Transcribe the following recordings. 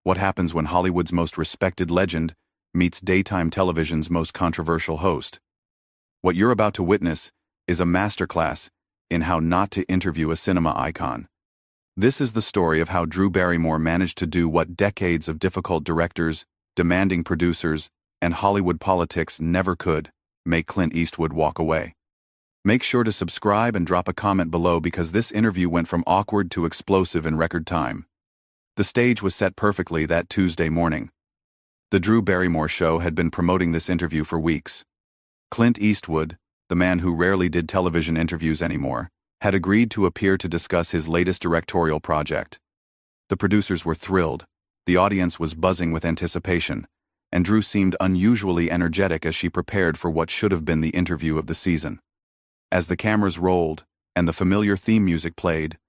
What happens when Hollywood's most respected legend meets daytime television's most controversial host? What you're about to witness is a masterclass in how not to interview a cinema icon. This is the story of how Drew Barrymore managed to do what decades of difficult directors, demanding producers, and Hollywood politics never could: make Clint Eastwood walk away. Make sure to subscribe and drop a comment below because this interview went from awkward to explosive in record time. The stage was set perfectly that Tuesday morning. The Drew Barrymore Show had been promoting this interview for weeks. Clint Eastwood, the man who rarely did television interviews anymore, had agreed to appear to discuss his latest directorial project. The producers were thrilled, the audience was buzzing with anticipation, and Drew seemed unusually energetic as she prepared for what should have been the interview of the season. As the cameras rolled and the familiar theme music played,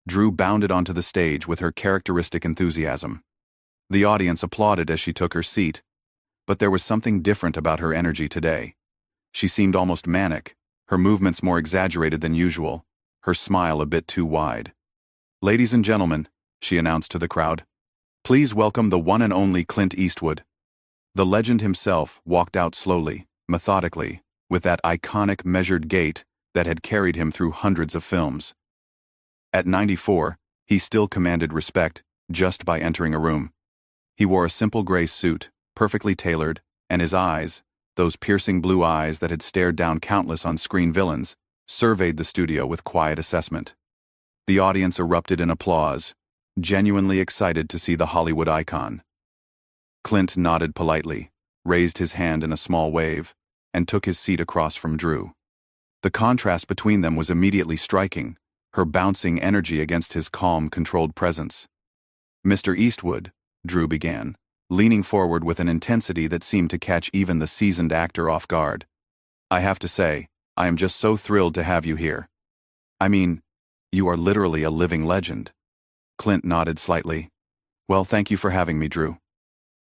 Drew bounded onto the stage with her characteristic enthusiasm. The audience applauded as she took her seat, but there was something different about her energy today. She seemed almost manic, her movements more exaggerated than usual, her smile a bit too wide. "Ladies and gentlemen," she announced to the crowd, "please welcome the one and only Clint Eastwood." The legend himself walked out slowly, methodically, with that iconic measured gait that had carried him through hundreds of films. At 94, he still commanded respect just by entering a room. He wore a simple gray suit, perfectly tailored, and his eyes, those piercing blue eyes that had stared down countless on-screen villains, surveyed the studio with quiet assessment. The audience erupted in applause, genuinely excited to see the Hollywood icon. Clint nodded politely, raised his hand in a small wave, and took his seat across from Drew. The contrast between them was immediately striking, her bouncing energy against his calm, controlled presence. "Mr. Eastwood," Drew began, leaning forward with an intensity that seemed to catch even the seasoned actor off guard. "I have to say, I am just so thrilled to have you here. I mean, you are literally a living legend." Clint nodded slightly. "Well, thank you for having me, Drew."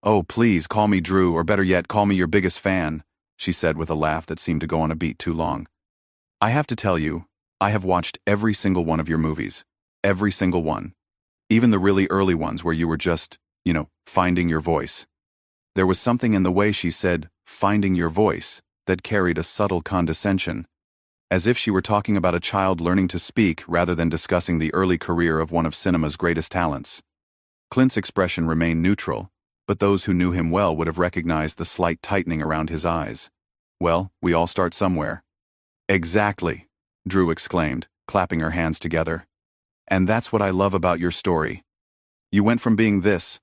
"Oh, please, call me Drew, or better yet, call me your biggest fan," she said with a laugh that seemed to go on a beat too long. "I have to tell you, I have watched every single one of your movies. Every single one. Even the really early ones where you were just, finding your voice." There was something in the way she said, "finding your voice," that carried a subtle condescension, as if she were talking about a child learning to speak rather than discussing the early career of one of cinema's greatest talents. Clint's expression remained neutral, but those who knew him well would have recognized the slight tightening around his eyes. "Well, we all start somewhere." "Exactly," Drew exclaimed, clapping her hands together. "And that's what I love about your story. You went from being this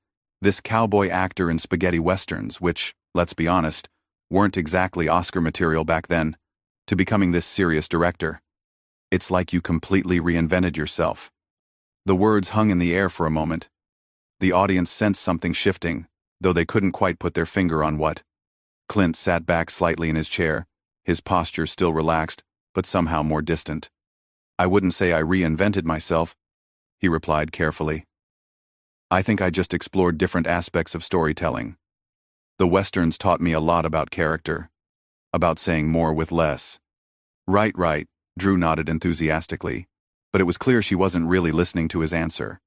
cowboy actor in spaghetti westerns, which, let's be honest, weren't exactly Oscar material back then, to becoming this serious director. It's like you completely reinvented yourself." The words hung in the air for a moment. The audience sensed something shifting, though they couldn't quite put their finger on what. Clint sat back slightly in his chair, his posture still relaxed, but somehow more distant. "I wouldn't say I reinvented myself," he replied carefully. "I think I just explored different aspects of storytelling. The westerns taught me a lot about character, about saying more with less." Right, Drew nodded enthusiastically, but it was clear she wasn't really listening to his answer.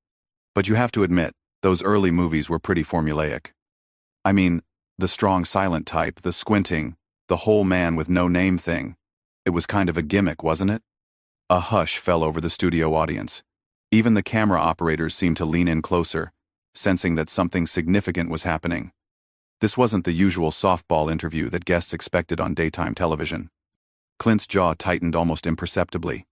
"But you have to admit, those early movies were pretty formulaic. I mean, the strong silent type, the squinting, the whole man with no name thing. It was kind of a gimmick, wasn't it?" A hush fell over the studio audience. Even the camera operators seemed to lean in closer, sensing that something significant was happening. This wasn't the usual softball interview that guests expected on daytime television. Clint's jaw tightened almost imperceptibly.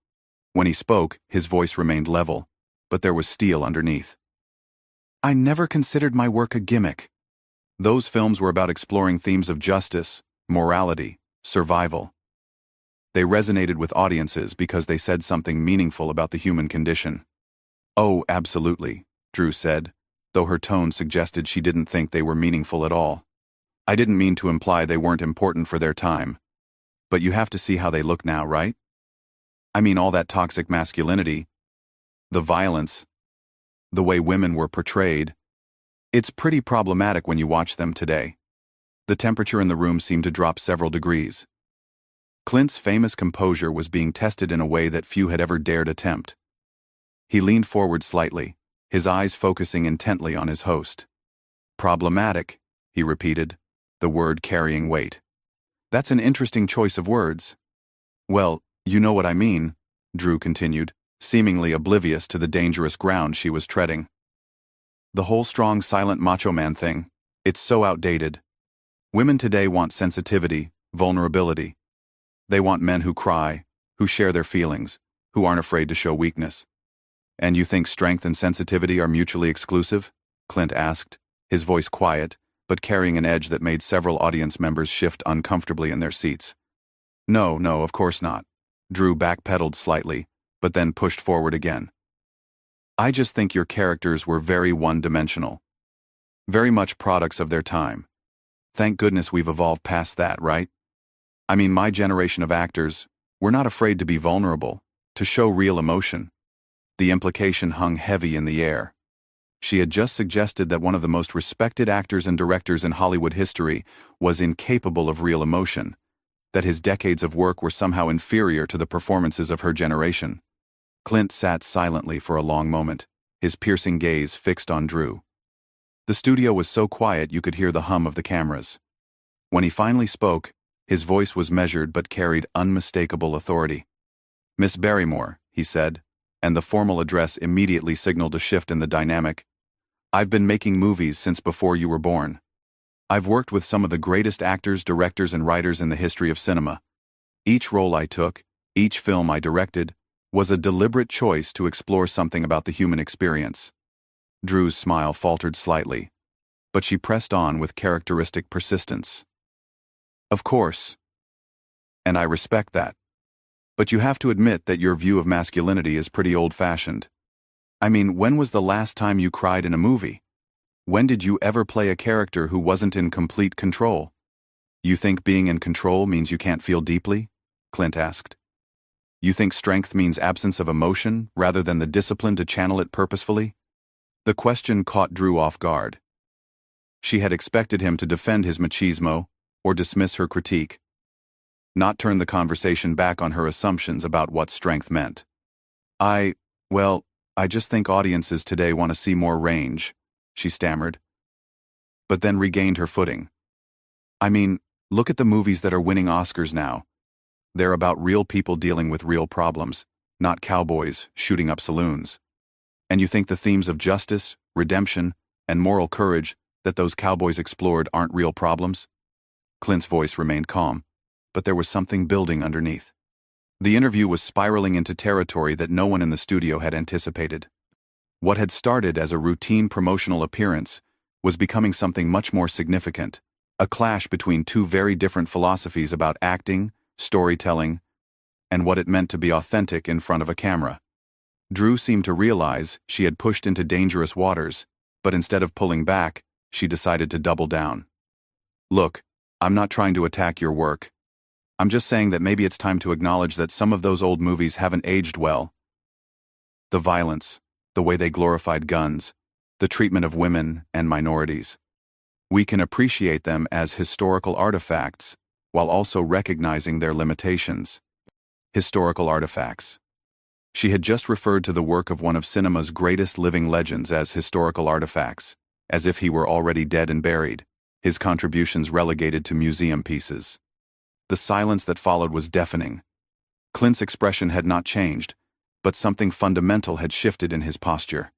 When he spoke, his voice remained level, but there was steel underneath. "I never considered my work a gimmick. Those films were about exploring themes of justice, morality, survival. They resonated with audiences because they said something meaningful about the human condition." "Oh, absolutely," Drew said, though her tone suggested she didn't think they were meaningful at all. "I didn't mean to imply they weren't important for their time. But you have to see how they look now, right? I mean, all that toxic masculinity, the violence, the way women were portrayed. It's pretty problematic when you watch them today." The temperature in the room seemed to drop several degrees. Clint's famous composure was being tested in a way that few had ever dared attempt. He leaned forward slightly, his eyes focusing intently on his host. Problematic, he repeated, the word carrying weight. That's an interesting choice of words. Well, you know what I mean, Drew continued, seemingly oblivious to the dangerous ground she was treading. The whole strong, silent macho man thing, it's so outdated. Women today want sensitivity, vulnerability. They want men who cry, who share their feelings, who aren't afraid to show weakness. And you think strength and sensitivity are mutually exclusive? Clint asked, his voice quiet, but carrying an edge that made several audience members shift uncomfortably in their seats. No, of course not. Drew backpedaled slightly, but then pushed forward again. I just think your characters were very one-dimensional. Very much products of their time. Thank goodness we've evolved past that, right? I mean, my generation of actors, we're not afraid to be vulnerable, to show real emotion. The implication hung heavy in the air. She had just suggested that one of the most respected actors and directors in Hollywood history was incapable of real emotion, that his decades of work were somehow inferior to the performances of her generation. Clint sat silently for a long moment, his piercing gaze fixed on Drew. The studio was so quiet you could hear the hum of the cameras. When he finally spoke, his voice was measured but carried unmistakable authority. "Miss Barrymore," he said, and the formal address immediately signaled a shift in the dynamic. "I've been making movies since before you were born. I've worked with some of the greatest actors, directors, and writers in the history of cinema. Each role I took, each film I directed, was a deliberate choice to explore something about the human experience." Drew's smile faltered slightly, but she pressed on with characteristic persistence. "Of course. And I respect that. But you have to admit that your view of masculinity is pretty old-fashioned. I mean, when was the last time you cried in a movie? When did you ever play a character who wasn't in complete control? You think being in control means you can't feel deeply?" Clint asked. "You think strength means absence of emotion rather than the discipline to channel it purposefully?" The question caught Drew off guard. She had expected him to defend his machismo or dismiss her critique, not turn the conversation back on her assumptions about what strength meant. I just think audiences today want to see more range," she stammered, but then regained her footing. "I mean, look at the movies that are winning Oscars now. They're about real people dealing with real problems, not cowboys shooting up saloons. And you think the themes of justice, redemption, and moral courage that those cowboys explored aren't real problems?" Clint's voice remained calm, but there was something building underneath. The interview was spiraling into territory that no one in the studio had anticipated. What had started as a routine promotional appearance was becoming something much more significant, a clash between two very different philosophies about acting, storytelling, and what it meant to be authentic in front of a camera. Drew seemed to realize she had pushed into dangerous waters, but instead of pulling back, she decided to double down. "Look, I'm not trying to attack your work. I'm just saying that maybe it's time to acknowledge that some of those old movies haven't aged well. The violence, the way they glorified guns, the treatment of women and minorities. We can appreciate them as historical artifacts, while also recognizing their limitations." Historical artifacts. She had just referred to the work of one of cinema's greatest living legends as historical artifacts, as if he were already dead and buried, his contributions relegated to museum pieces. The silence that followed was deafening. Clint's expression had not changed, but something fundamental had shifted in his posture.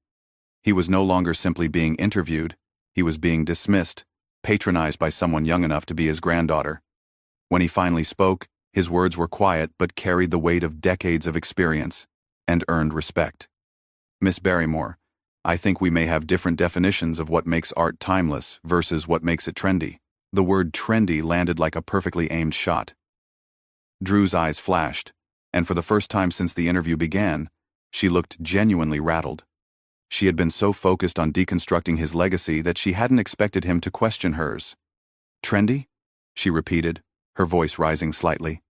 He was no longer simply being interviewed, he was being dismissed, patronized by someone young enough to be his granddaughter. When he finally spoke, his words were quiet but carried the weight of decades of experience, and earned respect. "Miss Barrymore, I think we may have different definitions of what makes art timeless versus what makes it trendy." The word trendy landed like a perfectly aimed shot. Drew's eyes flashed, and for the first time since the interview began, she looked genuinely rattled. She had been so focused on deconstructing his legacy that she hadn't expected him to question hers. "Trendy?" she repeated, her voice rising slightly.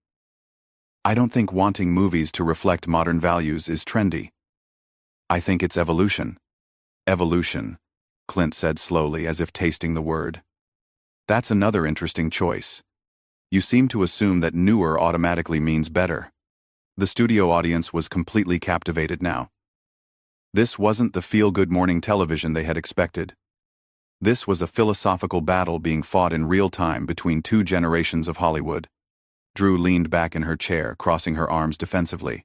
"I don't think wanting movies to reflect modern values is trendy. I think it's evolution." "Evolution," Clint said slowly, as if tasting the word. "That's another interesting choice. You seem to assume that newer automatically means better." The studio audience was completely captivated now. This wasn't the feel-good morning television they had expected. This was a philosophical battle being fought in real time between two generations of Hollywood. Drew leaned back in her chair, crossing her arms defensively.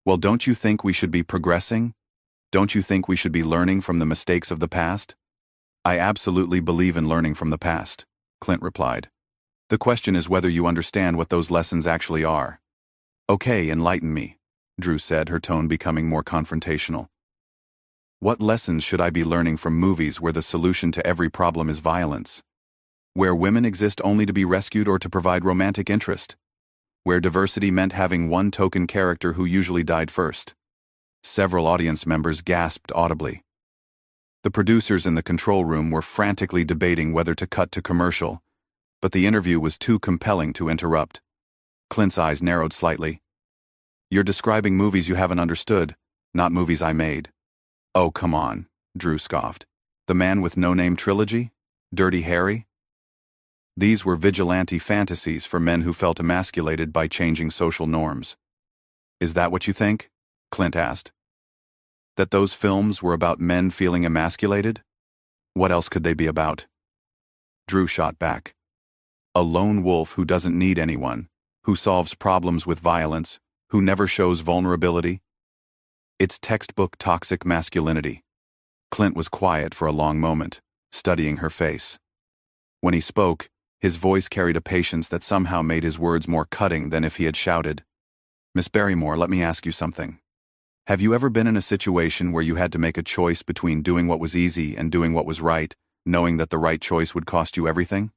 Well, don't you think we should be progressing? Don't you think we should be learning from the mistakes of the past? I absolutely believe in learning from the past, Clint replied. The question is whether you understand what those lessons actually are. Okay, enlighten me, Drew said, her tone becoming more confrontational. What lessons should I be learning from movies where the solution to every problem is violence? Where women exist only to be rescued or to provide romantic interest? Where diversity meant having one token character who usually died first? Several audience members gasped audibly. The producers in the control room were frantically debating whether to cut to commercial, but the interview was too compelling to interrupt. Clint's eyes narrowed slightly. You're describing movies you haven't understood, not movies I made. Oh, come on, Drew scoffed. The Man with No Name trilogy? Dirty Harry? These were vigilante fantasies for men who felt emasculated by changing social norms. Is that what you think? Clint asked. That those films were about men feeling emasculated? What else could they be about? Drew shot back. A lone wolf who doesn't need anyone, who solves problems with violence, who never shows vulnerability. It's textbook toxic masculinity. Clint was quiet for a long moment, studying her face. When he spoke, his voice carried a patience that somehow made his words more cutting than if he had shouted. Miss Barrymore, let me ask you something. Have you ever been in a situation where you had to make a choice between doing what was easy and doing what was right, knowing that the right choice would cost you everything?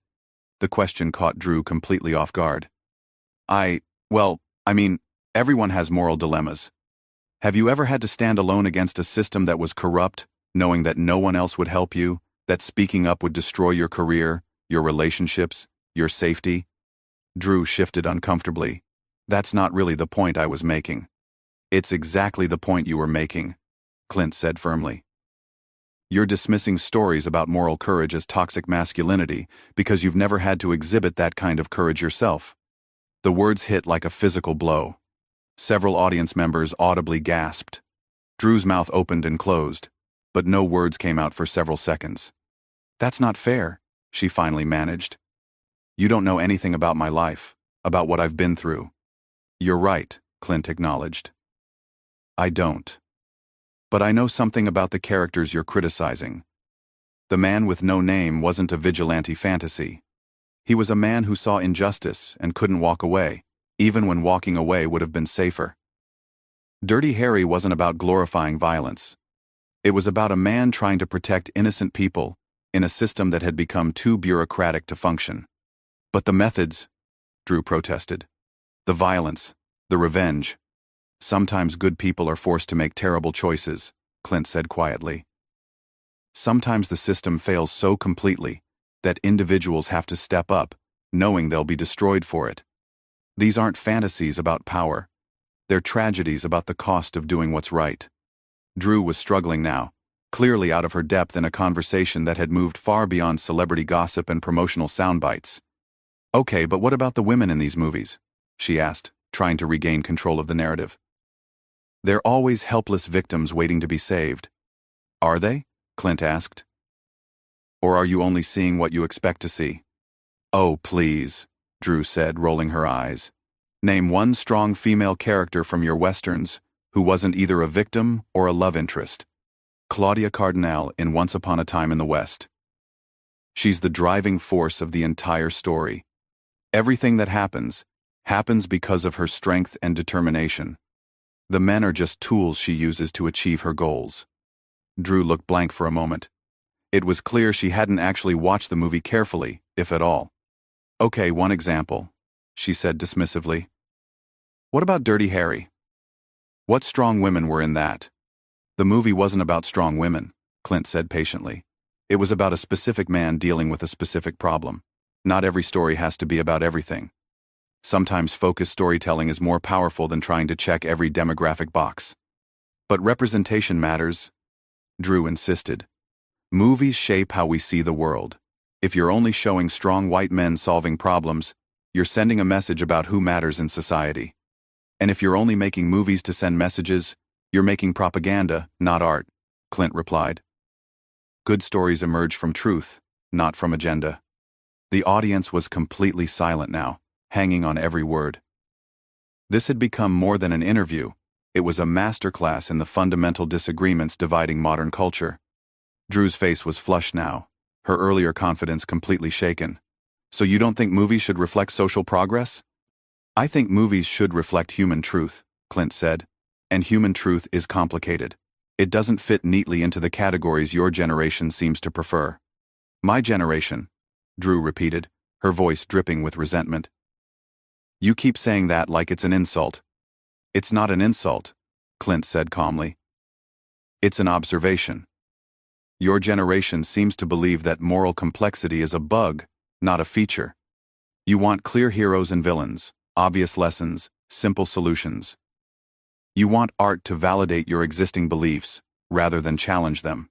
The question caught Drew completely off guard. Everyone has moral dilemmas. Have you ever had to stand alone against a system that was corrupt, knowing that no one else would help you, that speaking up would destroy your career, your relationships, your safety? Drew shifted uncomfortably. That's not really the point I was making. It's exactly the point you were making, Clint said firmly. You're dismissing stories about moral courage as toxic masculinity because you've never had to exhibit that kind of courage yourself. The words hit like a physical blow. Several audience members audibly gasped. Drew's mouth opened and closed, but no words came out for several seconds. That's not fair, she finally managed. You don't know anything about my life, about what I've been through. You're right, Clint acknowledged. I don't. But I know something about the characters you're criticizing. The Man with No Name wasn't a vigilante fantasy. He was a man who saw injustice and couldn't walk away, even when walking away would have been safer. Dirty Harry wasn't about glorifying violence. It was about a man trying to protect innocent people in a system that had become too bureaucratic to function. But the methods, Drew protested. The violence, the revenge. Sometimes good people are forced to make terrible choices, Clint said quietly. Sometimes the system fails so completely that individuals have to step up, knowing they'll be destroyed for it. These aren't fantasies about power. They're tragedies about the cost of doing what's right. Drew was struggling now, clearly out of her depth in a conversation that had moved far beyond celebrity gossip and promotional soundbites. Okay, but what about the women in these movies? She asked, trying to regain control of the narrative. They're always helpless victims waiting to be saved. Are they? Clint asked. Or are you only seeing what you expect to see? Oh, please, Drew said, rolling her eyes. Name one strong female character from your westerns who wasn't either a victim or a love interest. Claudia Cardinal in Once Upon a Time in the West. She's the driving force of the entire story. Everything that happens because of her strength and determination. The men are just tools she uses to achieve her goals. Drew looked blank for a moment. It was clear she hadn't actually watched the movie carefully, if at all. Okay, one example, she said dismissively. What about Dirty Harry? What strong women were in that? The movie wasn't about strong women, Clint said patiently. It was about a specific man dealing with a specific problem. Not every story has to be about everything. Sometimes focused storytelling is more powerful than trying to check every demographic box. But representation matters, Drew insisted. Movies shape how we see the world. If you're only showing strong white men solving problems, you're sending a message about who matters in society. And if you're only making movies to send messages, you're making propaganda, not art, Clint replied. Good stories emerge from truth, not from agenda. The audience was completely silent now, hanging on every word. This had become more than an interview. It was a masterclass in the fundamental disagreements dividing modern culture. Drew's face was flushed now, her earlier confidence completely shaken. So you don't think movies should reflect social progress? I think movies should reflect human truth, Clint said. And human truth is complicated. It doesn't fit neatly into the categories your generation seems to prefer. My generation, Drew repeated, her voice dripping with resentment. You keep saying that like it's an insult. It's not an insult, Clint said calmly. It's an observation. Your generation seems to believe that moral complexity is a bug, not a feature. You want clear heroes and villains, obvious lessons, simple solutions. You want art to validate your existing beliefs, rather than challenge them.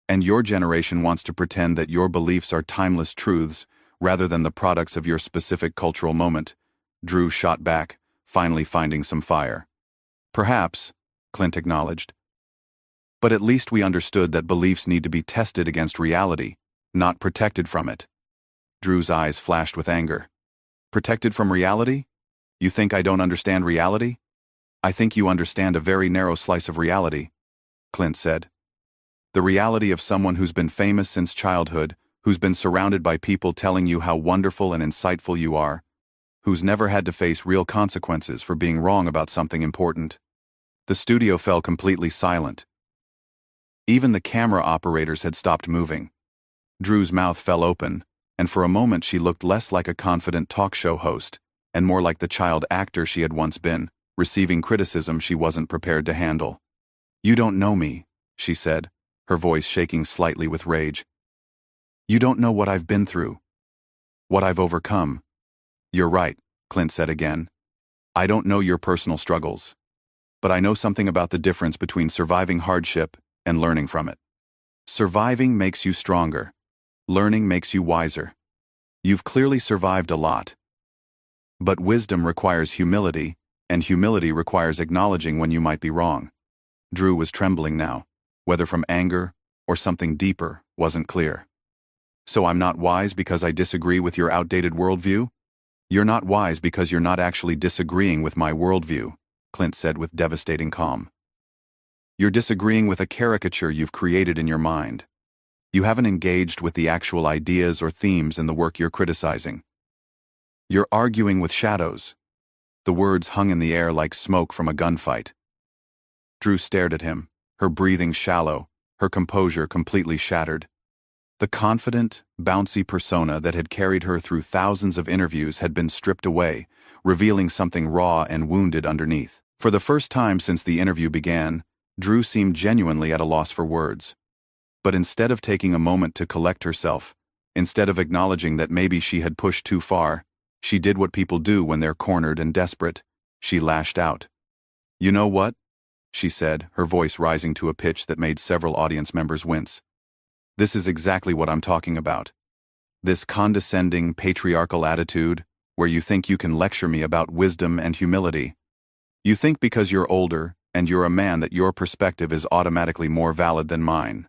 And your generation wants to pretend that your beliefs are timeless truths, rather than the products of your specific cultural moment. Drew shot back, finally finding some fire. Perhaps, Clint acknowledged. But at least we understood that beliefs need to be tested against reality, not protected from it. Drew's eyes flashed with anger. Protected from reality? You think I don't understand reality? I think you understand a very narrow slice of reality, Clint said. The reality of someone who's been famous since childhood, who's been surrounded by people telling you how wonderful and insightful you are, who's never had to face real consequences for being wrong about something important. The studio fell completely silent. Even the camera operators had stopped moving. Drew's mouth fell open, and for a moment she looked less like a confident talk show host, and more like the child actor she had once been, receiving criticism she wasn't prepared to handle. You don't know me, she said, her voice shaking slightly with rage. You don't know what I've been through. What I've overcome. You're right, Clint said again. I don't know your personal struggles. But I know something about the difference between surviving hardship and learning from it. Surviving makes you stronger. Learning makes you wiser. You've clearly survived a lot. But wisdom requires humility, and humility requires acknowledging when you might be wrong. Drew was trembling now, whether from anger or something deeper wasn't clear. So I'm not wise because I disagree with your outdated worldview? You're not wise because you're not actually disagreeing with my worldview, Clint said with devastating calm. You're disagreeing with a caricature you've created in your mind. You haven't engaged with the actual ideas or themes in the work you're criticizing. You're arguing with shadows. The words hung in the air like smoke from a gunfight. Drew stared at him, her breathing shallow, her composure completely shattered. The confident, bouncy persona that had carried her through thousands of interviews had been stripped away, revealing something raw and wounded underneath. For the first time since the interview began, Drew seemed genuinely at a loss for words. But instead of taking a moment to collect herself, instead of acknowledging that maybe she had pushed too far, she did what people do when they're cornered and desperate. She lashed out. You know what? She said, her voice rising to a pitch that made several audience members wince. This is exactly what I'm talking about. This condescending, patriarchal attitude, where you think you can lecture me about wisdom and humility. You think because you're older, and you're a man that your perspective is automatically more valid than mine.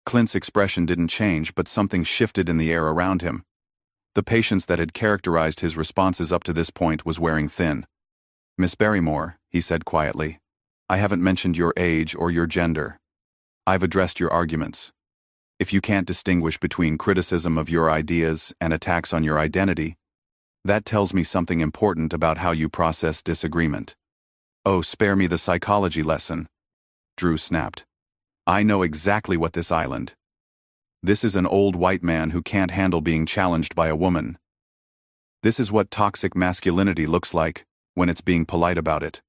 Clint's expression didn't change, but something shifted in the air around him. The patience that had characterized his responses up to this point was wearing thin. Miss Barrymore, he said quietly, I haven't mentioned your age or your gender. I've addressed your arguments. If you can't distinguish between criticism of your ideas and attacks on your identity, that tells me something important about how you process disagreement. Oh, spare me the psychology lesson, Drew snapped. I know exactly what this island. This is an old white man who can't handle being challenged by a woman. This is what toxic masculinity looks like when it's being polite about it.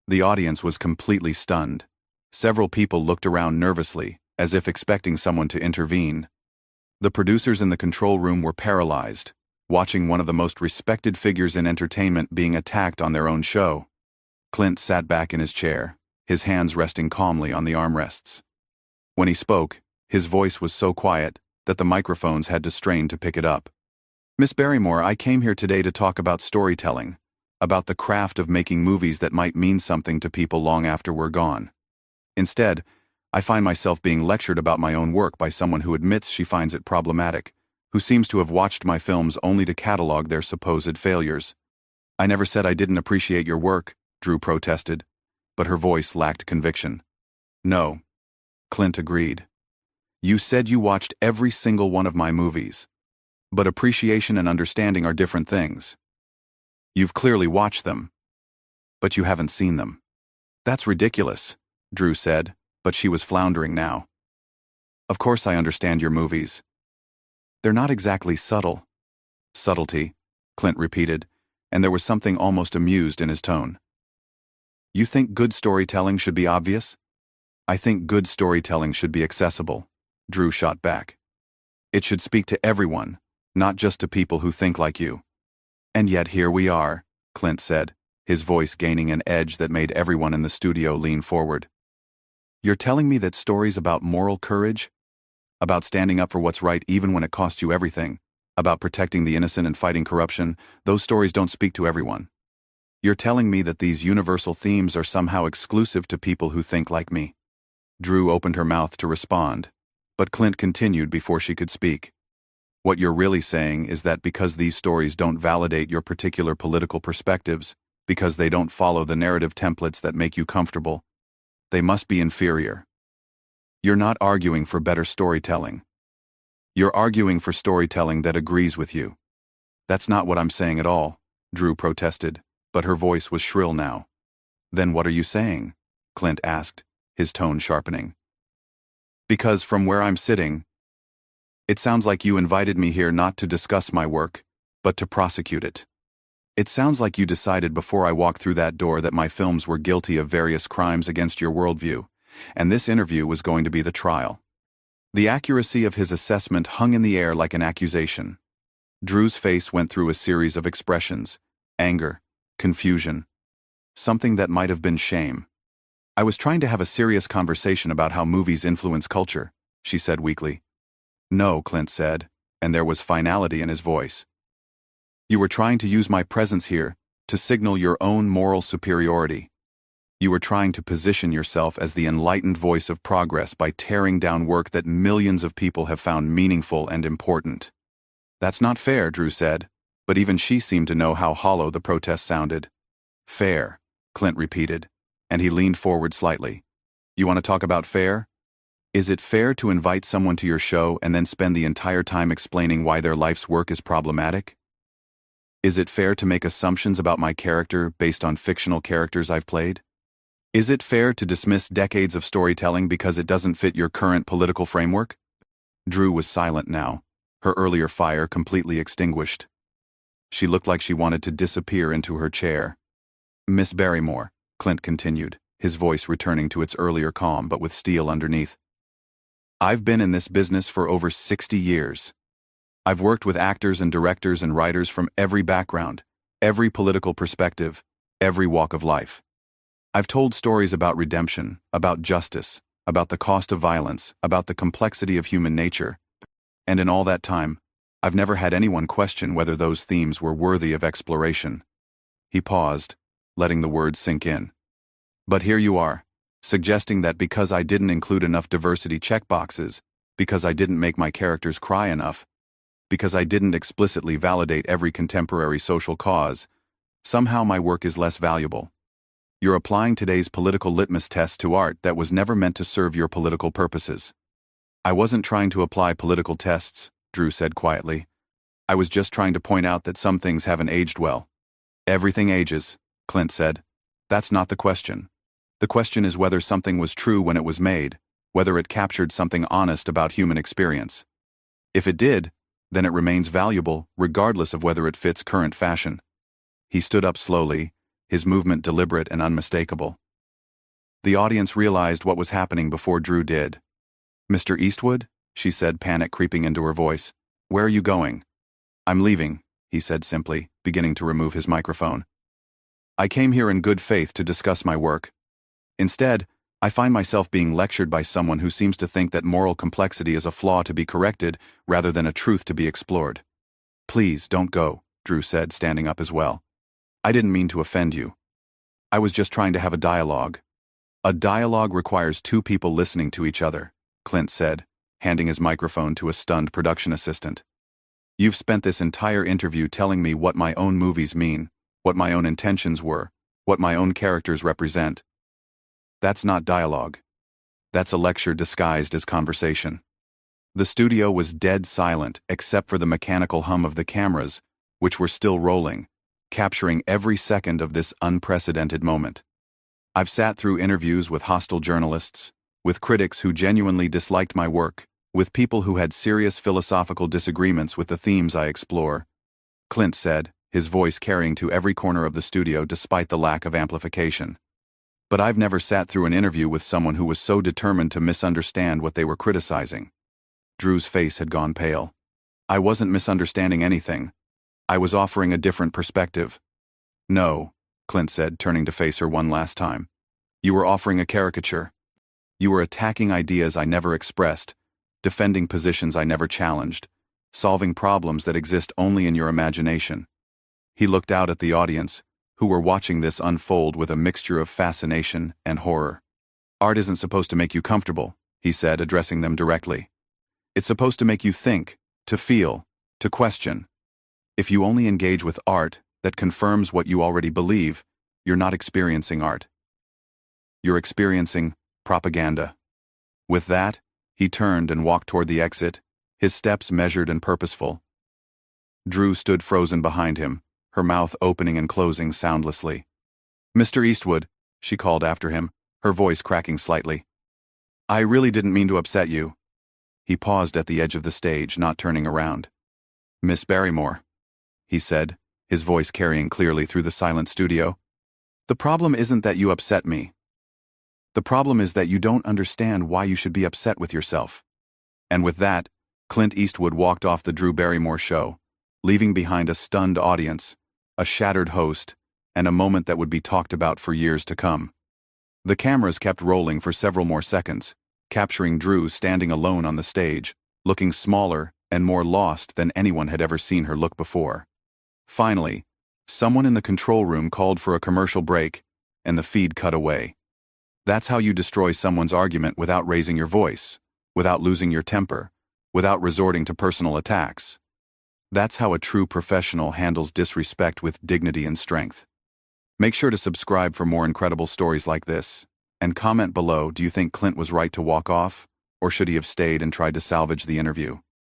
The audience was completely stunned. Several people looked around nervously, as if expecting someone to intervene. The producers in the control room were paralyzed, watching one of the most respected figures in entertainment being attacked on their own show. Clint sat back in his chair, his hands resting calmly on the armrests. When he spoke, his voice was so quiet that the microphones had to strain to pick it up. Miss Barrymore, I came here today to talk about storytelling, about the craft of making movies that might mean something to people long after we're gone. Instead, I find myself being lectured about my own work by someone who admits she finds it problematic, who seems to have watched my films only to catalog their supposed failures. I never said I didn't appreciate your work, Drew protested, but her voice lacked conviction. No, Clint agreed. You said you watched every single one of my movies. But appreciation and understanding are different things. You've clearly watched them, but you haven't seen them. That's ridiculous, Drew said, but she was floundering now. Of course I understand your movies. They're not exactly subtle. Subtlety, Clint repeated, and there was something almost amused in his tone. You think good storytelling should be obvious? I think good storytelling should be accessible, Drew shot back. It should speak to everyone, not just to people who think like you. And yet here we are, Clint said, his voice gaining an edge that made everyone in the studio lean forward. You're telling me that stories about moral courage? About standing up for what's right even when it costs you everything? About protecting the innocent and fighting corruption? Those stories don't speak to everyone. You're telling me that these universal themes are somehow exclusive to people who think like me. Drew opened her mouth to respond, but Clint continued before she could speak. What you're really saying is that because these stories don't validate your particular political perspectives, because they don't follow the narrative templates that make you comfortable, they must be inferior. You're not arguing for better storytelling. You're arguing for storytelling that agrees with you. That's not what I'm saying at all, Drew protested, but her voice was shrill now. Then what are you saying? Clint asked, his tone sharpening. Because from where I'm sitting, it sounds like you invited me here not to discuss my work, but to prosecute it. It sounds like you decided before I walked through that door that my films were guilty of various crimes against your worldview, and this interview was going to be the trial. The accuracy of his assessment hung in the air like an accusation. Drew's face went through a series of expressions: anger, confusion, something that might have been shame. I was trying to have a serious conversation about how movies influence culture, she said weakly. No, Clint said, and there was finality in his voice. You were trying to use my presence here to signal your own moral superiority. You were trying to position yourself as the enlightened voice of progress by tearing down work that millions of people have found meaningful and important. That's not fair, Drew said, but even she seemed to know how hollow the protest sounded. Fair, Clint repeated, and he leaned forward slightly. You want to talk about fair? Is it fair to invite someone to your show and then spend the entire time explaining why their life's work is problematic? Is it fair to make assumptions about my character based on fictional characters I've played? Is it fair to dismiss decades of storytelling because it doesn't fit your current political framework? Drew was silent now, her earlier fire completely extinguished. She looked like she wanted to disappear into her chair. Miss Barrymore, Clint continued, his voice returning to its earlier calm but with steel underneath. I've been in this business for over 60 years. I've worked with actors and directors and writers from every background, every political perspective, every walk of life. I've told stories about redemption, about justice, about the cost of violence, about the complexity of human nature. And in all that time, I've never had anyone question whether those themes were worthy of exploration. He paused, letting the words sink in. But here you are, suggesting that because I didn't include enough diversity checkboxes, because I didn't make my characters cry enough, because I didn't explicitly validate every contemporary social cause, somehow my work is less valuable. You're applying today's political litmus test to art that was never meant to serve your political purposes. I wasn't trying to apply political tests, Drew said quietly. I was just trying to point out that some things haven't aged well. Everything ages, Clint said. That's not the question. The question is whether something was true when it was made, whether it captured something honest about human experience. If it did, then it remains valuable, regardless of whether it fits current fashion. He stood up slowly, his movement deliberate and unmistakable. The audience realized what was happening before Drew did. Mr. Eastwood, she said, panic creeping into her voice. Where are you going? I'm leaving, he said simply, beginning to remove his microphone. I came here in good faith to discuss my work. Instead, I find myself being lectured by someone who seems to think that moral complexity is a flaw to be corrected rather than a truth to be explored. Please don't go, Drew said, standing up as well. I didn't mean to offend you. I was just trying to have a dialogue. A dialogue requires two people listening to each other, Clint said, handing his microphone to a stunned production assistant. You've spent this entire interview telling me what my own movies mean, what my own intentions were, what my own characters represent. That's not dialogue. That's a lecture disguised as conversation. The studio was dead silent except for the mechanical hum of the cameras, which were still rolling, capturing every second of this unprecedented moment. I've sat through interviews with hostile journalists, with critics who genuinely disliked my work, with people who had serious philosophical disagreements with the themes I explore, Clint said, his voice carrying to every corner of the studio despite the lack of amplification. But I've never sat through an interview with someone who was so determined to misunderstand what they were criticizing. Drew's face had gone pale. I wasn't misunderstanding anything. I was offering a different perspective. No, Clint said, turning to face her one last time. You were offering a caricature. You were attacking ideas I never expressed, defending positions I never challenged, solving problems that exist only in your imagination. He looked out at the audience, who were watching this unfold with a mixture of fascination and horror. Art isn't supposed to make you comfortable, he said, addressing them directly. It's supposed to make you think, to feel, to question. If you only engage with art that confirms what you already believe, you're not experiencing art. You're experiencing propaganda. With that, he turned and walked toward the exit, his steps measured and purposeful. Drew stood frozen behind him, her mouth opening and closing soundlessly. Mr. Eastwood, she called after him, her voice cracking slightly. I really didn't mean to upset you. He paused at the edge of the stage, not turning around. Miss Barrymore, he said, his voice carrying clearly through the silent studio. The problem isn't that you upset me. The problem is that you don't understand why you should be upset with yourself. And with that, Clint Eastwood walked off the Drew Barrymore Show, leaving behind a stunned audience, a shattered host, and a moment that would be talked about for years to come. The cameras kept rolling for several more seconds, capturing Drew standing alone on the stage, looking smaller and more lost than anyone had ever seen her look before. Finally, someone in the control room called for a commercial break, and the feed cut away. That's how you destroy someone's argument without raising your voice, without losing your temper, without resorting to personal attacks. That's how a true professional handles disrespect with dignity and strength. Make sure to subscribe for more incredible stories like this, and comment below, do you think Clint was right to walk off, or should he have stayed and tried to salvage the interview?